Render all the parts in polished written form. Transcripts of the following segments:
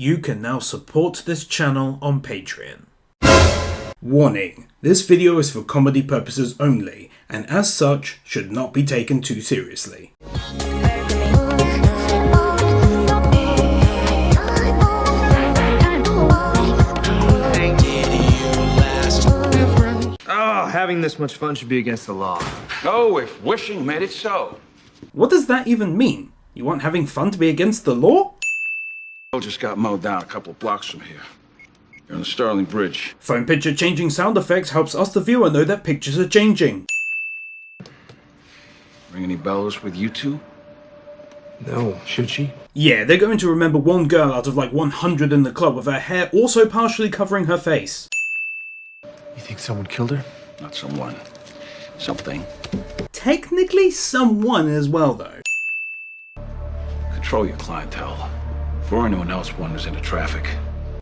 you can now support this channel on Patreon. Warning, this video is for comedy purposes only, and as such, should not be taken too seriously. Having this much fun should be against the law. Oh, if wishing made it so. What does that even mean? You want having fun to be against the law? Just got mowed down a couple of blocks from here. You're on the Sterling Bridge. Phone picture changing sound effects helps us the viewer know that pictures are changing. Ring any bells with you two? No, should she? Yeah, they're going to remember one girl out of like 100 in the club with her hair also partially covering her face. You think someone killed her? Not someone. Something. Technically someone as well though. Control your clientele. Before anyone else wanders into traffic.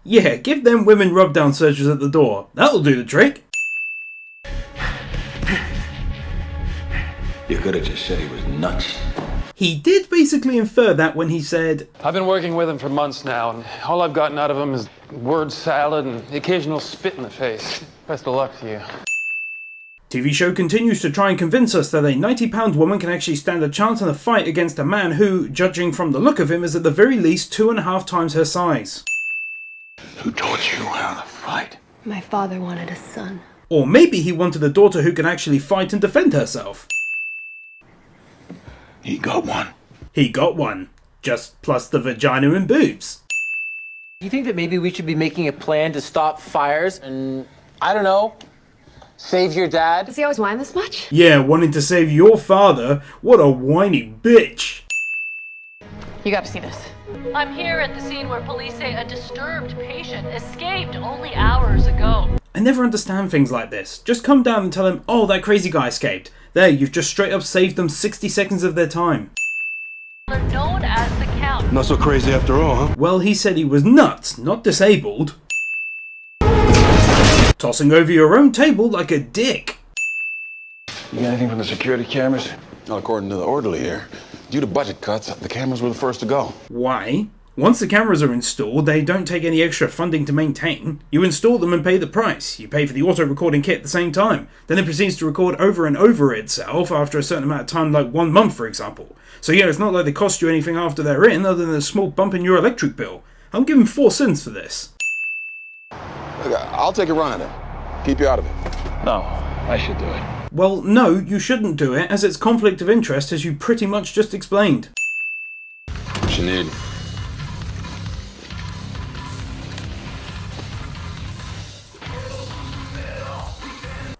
Yeah, give them women rub-down searches at the door. That'll do the trick. You could have just said he was nuts. He did basically infer that when he said, I've been working with him for months now, and all I've gotten out of him is word salad and the occasional spit in the face. Best of luck to you. TV show continues to try and convince us that a 90-pound woman can actually stand a chance in a fight against a man who, judging from the look of him, is at the very least 2.5 times her size. Who taught you how to fight? My father wanted a son. Or maybe he wanted a daughter who can actually fight and defend herself. He got one. He got one. Just plus the vagina and boobs. Do you think that maybe we should be making a plan to stop fires and, I don't know, save your dad? Does he always whine this much? Yeah, wanting to save your father. What a whiny bitch. You gotta see this. I'm here at the scene where police say a disturbed patient escaped only hours ago. I never understand things like this. Just come down and tell him, oh, that crazy guy escaped. There, you've just straight up saved them 60 seconds of their time. They're known as the Count. Not so crazy after all, huh? Well, he said he was nuts, not disabled. Tossing over your own table like a dick. You got anything from the security cameras? Not according to the orderly here. Due to budget cuts, the cameras were the first to go. Why? Once the cameras are installed, they don't take any extra funding to maintain. You install them and pay the price. You pay for the auto-recording kit at the same time. Then it proceeds to record over and over itself after a certain amount of time, like 1 month for example. So yeah, it's not like they cost you anything after they're in, other than a small bump in your electric bill. I'm giving 4 cents for this. I'll take a run at it. Keep you out of it. No, I should do it. Well, no, you shouldn't do it, as it's conflict of interest, as you pretty much just explained. What you need?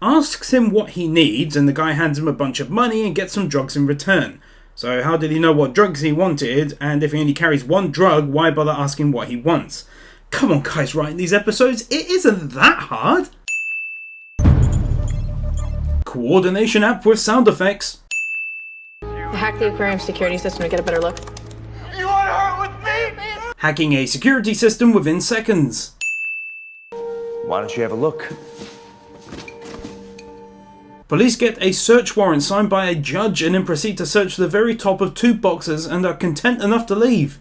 Asks him what he needs, and the guy hands him a bunch of money and gets some drugs in return. So how did he know what drugs he wanted, and if he only carries 1 drug, why bother asking what he wants? Come on guys, writing these episodes, it isn't that hard! Coordination app with sound effects. Hack the aquarium security system to get a better look. You want to hurt with me? Hacking a security system within seconds. Why don't you have a look? Police get a search warrant signed by a judge and then proceed to search the very top of 2 boxes and are content enough to leave.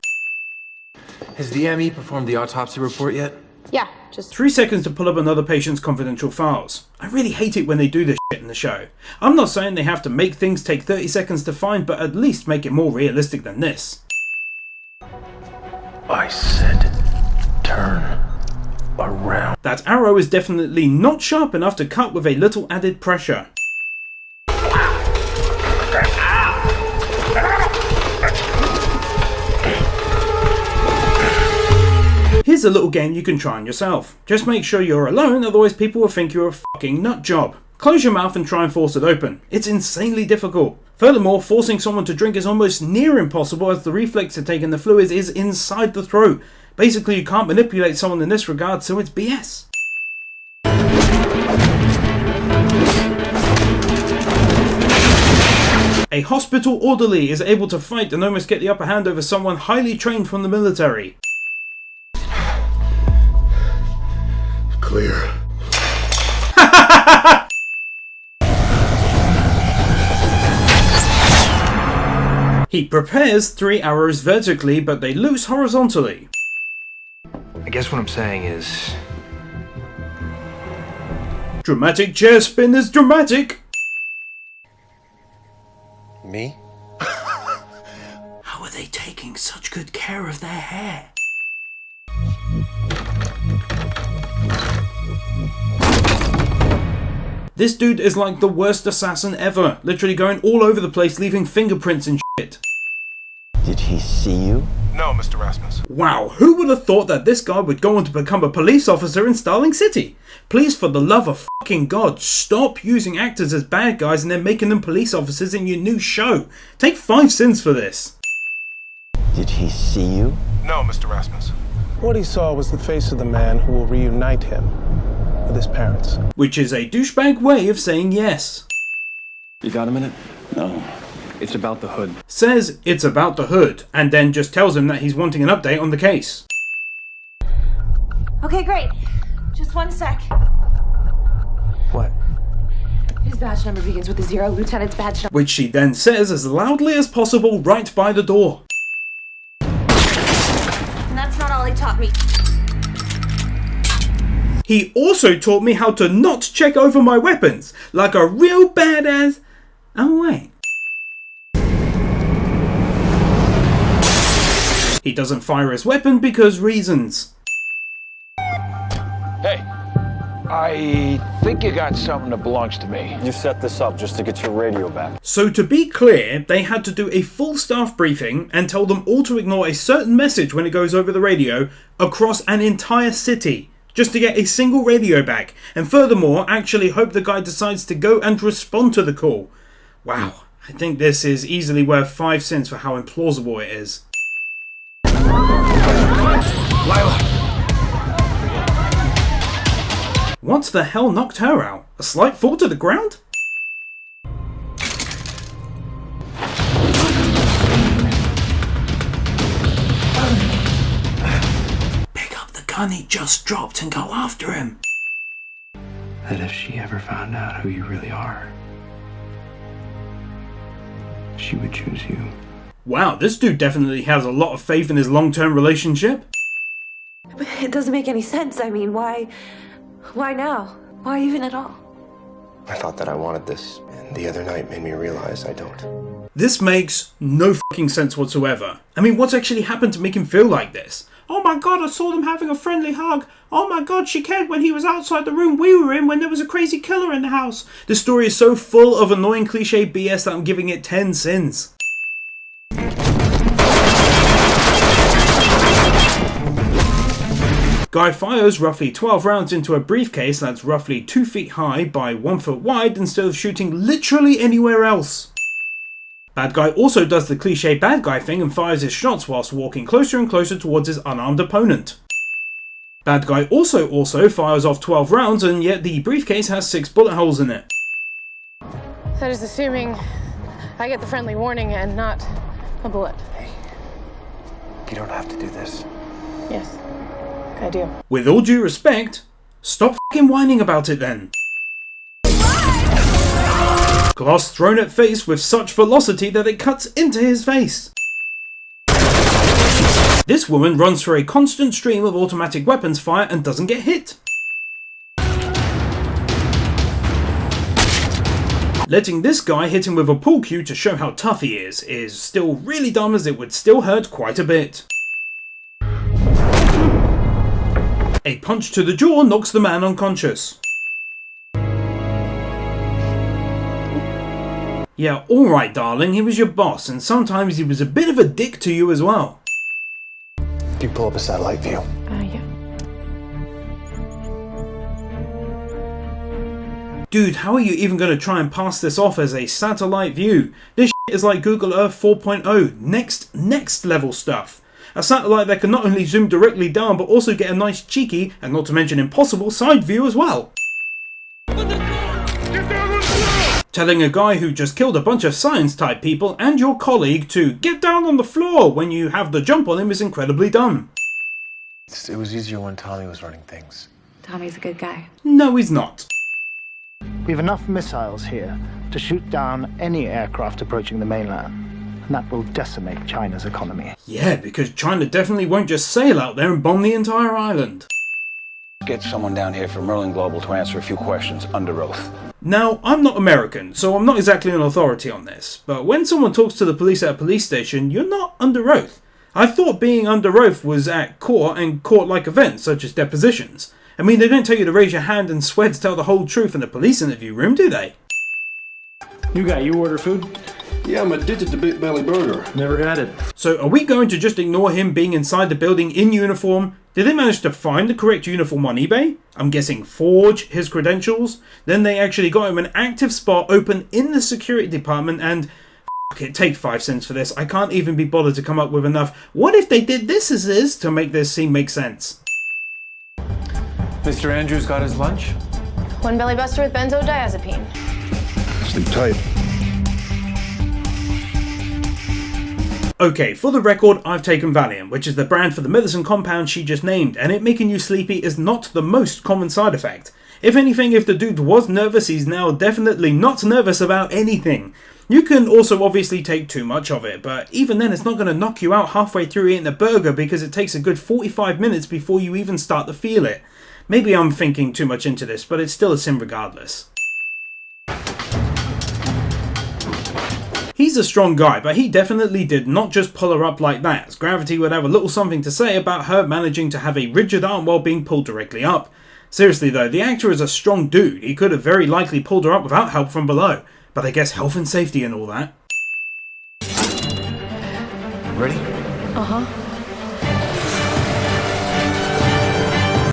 Has the ME performed the autopsy report yet? Yeah, just 3 seconds to pull up another patient's confidential files. I really hate it when they do this shit in the show. I'm not saying they have to make things take 30 seconds to find, but at least make it more realistic than this. I said, turn around. That arrow is definitely not sharp enough to cut with a little added pressure. Here's a little game you can try on yourself. Just make sure you're alone, otherwise people will think you're a fucking nut job. Close your mouth and try and force it open. It's insanely difficult. Furthermore, forcing someone to drink is almost near impossible, as the reflex to take in the fluids is inside the throat. Basically, you can't manipulate someone in this regard, so it's BS. A hospital orderly is able to fight and almost get the upper hand over someone highly trained from the military. Clear. He prepares 3 arrows vertically, but they loose horizontally. I guess what I'm saying is... Dramatic chair spin is dramatic! Me? How are they taking such good care of their hair? This dude is like the worst assassin ever, literally going all over the place leaving fingerprints and shit. Did he see you? No, Mr. Rasmus. Wow, who would have thought that this guy would go on to become a police officer in Starling City? Please, for the love of fucking God, stop using actors as bad guys and then making them police officers in your new show. Take 5 cents for this. Did he see you? No, Mr. Rasmus. What he saw was the face of the man who will reunite him with his parents. Which is a douchebag way of saying yes. You got a minute? No. It's about the hood. Says it's about the hood, and then just tells him that he's wanting an update on the case. Okay, great. Just 1 sec. What? His badge number begins with a 0, Lieutenant's badge number. Which she then says as loudly as possible right by the door. And that's not all he taught me. He also taught me how to not check over my weapons, like a real badass. Oh wait. He doesn't fire his weapon because reasons. Hey, I think you got something that belongs to me. You set this up just to get your radio back. So to be clear, they had to do a full staff briefing and tell them all to ignore a certain message when it goes over the radio across an entire city, just to get a single radio back, and furthermore actually hope the guy decides to go and respond to the call. Wow, I think this is easily worth 5 cents for how implausible it is. Lila! What the hell knocked her out? A slight fall to the ground? Pick up the gun he just dropped and go after him. That if she ever found out who you really are, she would choose you. Wow, this dude definitely has a lot of faith in his long-term relationship. It doesn't make any sense. I mean, why now? Why even at all? I thought that I wanted this, and the other night made me realize I don't. This makes no fucking sense whatsoever. I mean, what's actually happened to make him feel like this? Oh my god, I saw them having a friendly hug. Oh my god, she cared when he was outside the room we were in when there was a crazy killer in the house. This story is so full of annoying cliche BS that I'm giving it 10 cents. Guy fires roughly 12 rounds into a briefcase that's roughly 2 feet high by 1 foot wide instead of shooting literally anywhere else. Bad guy also does the cliche bad guy thing and fires his shots whilst walking closer and closer towards his unarmed opponent. Bad guy also fires off 12 rounds, and yet the briefcase has 6 bullet holes in it. That is assuming I get the friendly warning and not a bullet. Hey, you don't have to do this. Yes, I do. With all due respect, stop fucking whining about it then. Glass thrown at face with such velocity that it cuts into his face. This woman runs through a constant stream of automatic weapons fire and doesn't get hit. Letting this guy hit him with a pool cue to show how tough he is still really dumb, as it would still hurt quite a bit. A punch to the jaw knocks the man unconscious. Yeah, alright darling, he was your boss, and sometimes he was a bit of a dick to you as well. Do you pull up a satellite view? Yeah. Dude, how are you even going to try and pass this off as a satellite view? This shit is like Google Earth 4.0, next level stuff. A satellite that can not only zoom directly down but also get a nice cheeky, and not to mention impossible, side view as well. Telling a guy who just killed a bunch of science type people and your colleague to get down on the floor when you have the jump on him is incredibly dumb. It was easier when Tommy was running things. Tommy's a good guy. No, he's not. We have enough missiles here to shoot down any aircraft approaching the mainland. and that will decimate China's economy. Yeah, because China definitely won't just sail out there and bomb the entire island. Get someone down here from Merlin Global to answer a few questions under oath. Now, I'm not American, so I'm not exactly an authority on this, but when someone talks to the police at a police station, you're not under oath. I thought being under oath was at court and court-like events, such as depositions. I mean, they don't tell you to raise your hand and swear to tell the whole truth in the police interview room, do they? You order food? Yeah, I'm addicted to Big Belly Burger. Never had it. So are we going to just ignore him being inside the building in uniform? Did they manage to find the correct uniform on eBay? I'm guessing forge his credentials? Then they actually got him an active spot open in the security department and... it, take 5 cents for this. I can't even be bothered to come up with enough. What if they did this as is to make this scene make sense? Mr. Andrews got his lunch? One belly buster with benzodiazepine. Sleep tight. Okay, for the record, I've taken Valium, which is the brand for the medicine compound she just named, and it making you sleepy is not the most common side effect. If anything, if the dude was nervous, he's now definitely not nervous about anything. You can also obviously take too much of it, but even then it's not going to knock you out halfway through eating a burger because it takes a good 45 minutes before you even start to feel it. Maybe I'm thinking too much into this, but it's still a sin regardless. He's a strong guy, but he definitely did not just pull her up like that, as Gravity would have a little something to say about her managing to have a rigid arm while being pulled directly up. Seriously though, the actor is a strong dude, he could have very likely pulled her up without help from below, but I guess health and safety and all that. Ready? Uh-huh.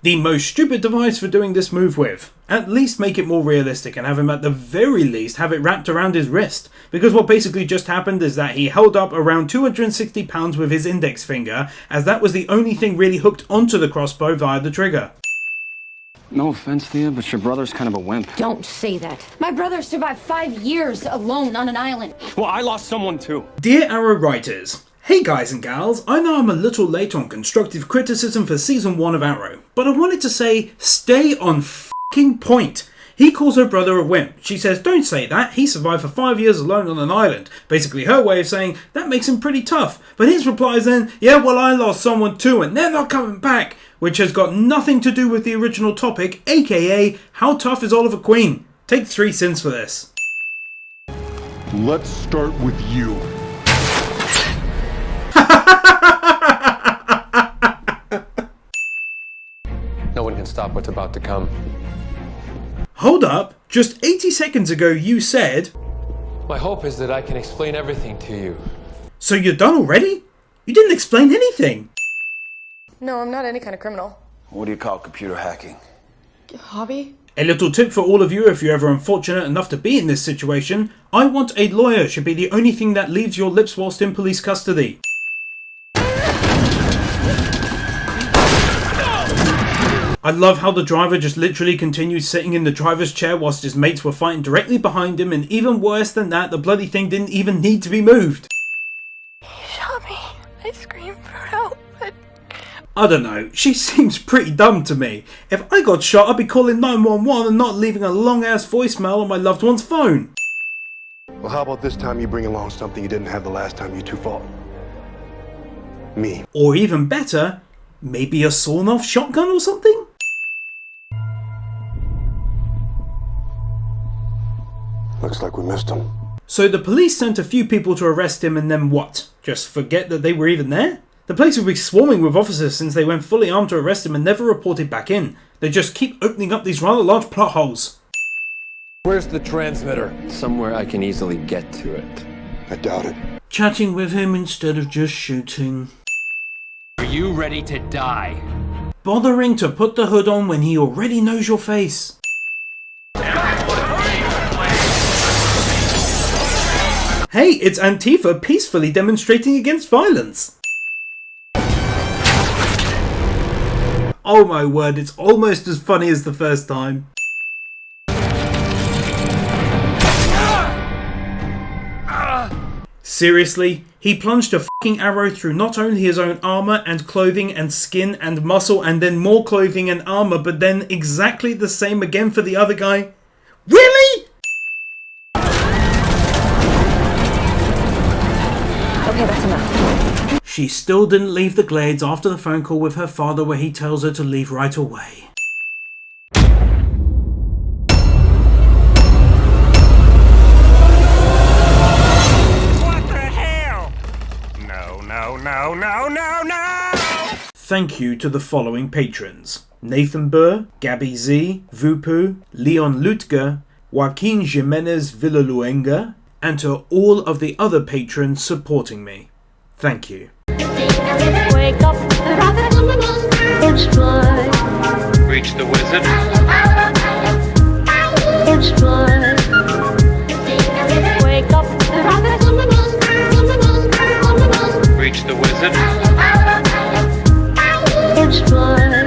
The most stupid device for doing this move with. At least make it more realistic and have him at the very least have it wrapped around his wrist, because what basically just happened is that he held up around 260 pounds with his index finger, as that was the only thing really hooked onto the crossbow via the trigger. No offense, Thea, but your brother's kind of a wimp. Don't say that. My brother survived 5 years alone on an island. Well, I lost someone too. Dear Arrow writers, hey guys and gals, I know I'm a little late on constructive criticism for season 1 of Arrow, but I wanted to say, stay on f***ing point. He calls her brother a wimp. She says, don't say that, he survived for 5 years alone on an island. Basically her way of saying, that makes him pretty tough. But his reply is then, yeah, well I lost someone too and they're not coming back. Which has got nothing to do with the original topic, aka, how tough is Oliver Queen? Take 3 cents for this. Let's start with you. No one can stop what's about to come. Hold up, just 80 seconds ago you said... My hope is that I can explain everything to you. So you're done already? You didn't explain anything. No, I'm not any kind of criminal. What do you call computer hacking? Hobby? A little tip for all of you if you're ever unfortunate enough to be in this situation, I want a lawyer should be the only thing that leaves your lips whilst in police custody. I love how the driver just literally continued sitting in the driver's chair whilst his mates were fighting directly behind him, and even worse than that, the bloody thing didn't even need to be moved. He shot me. I screamed for help, but... I don't know, she seems pretty dumb to me. If I got shot, I'd be calling 911 and not leaving a long-ass voicemail on my loved one's phone. Well, how about this time you bring along something you didn't have the last time you two fought? Me. Or even better, maybe a sawn-off shotgun or something? Looks like we missed him. So the police sent a few people to arrest him and then what? Just forget that they were even there? The place would be swarming with officers since they went fully armed to arrest him and never reported back in. They just keep opening up these rather large plot holes. Where's the transmitter? Somewhere I can easily get to it. I doubt it. Chatting with him instead of just shooting. Are you ready to die? Bothering to put the hood on when he already knows your face. Hey, it's Antifa peacefully demonstrating against violence. Oh my word, it's almost as funny as the first time. Seriously? He plunged a fucking arrow through not only his own armor and clothing and skin and muscle and then more clothing and armor, but then exactly the same again for the other guy? Really? She still didn't leave the Glades after the phone call with her father where he tells her to leave right away. What the hell? No, no, no, no, no, no! Thank you to the following patrons: Nathan Burr, Gabby Z, Vupu, Leon Lutger, Joaquin Jimenez Villaluenga, and to all of the other patrons supporting me. Thank you. Wake up, it's fly. Reach the wizard. It's fly. Wake up, Reach the wizard. it's fly.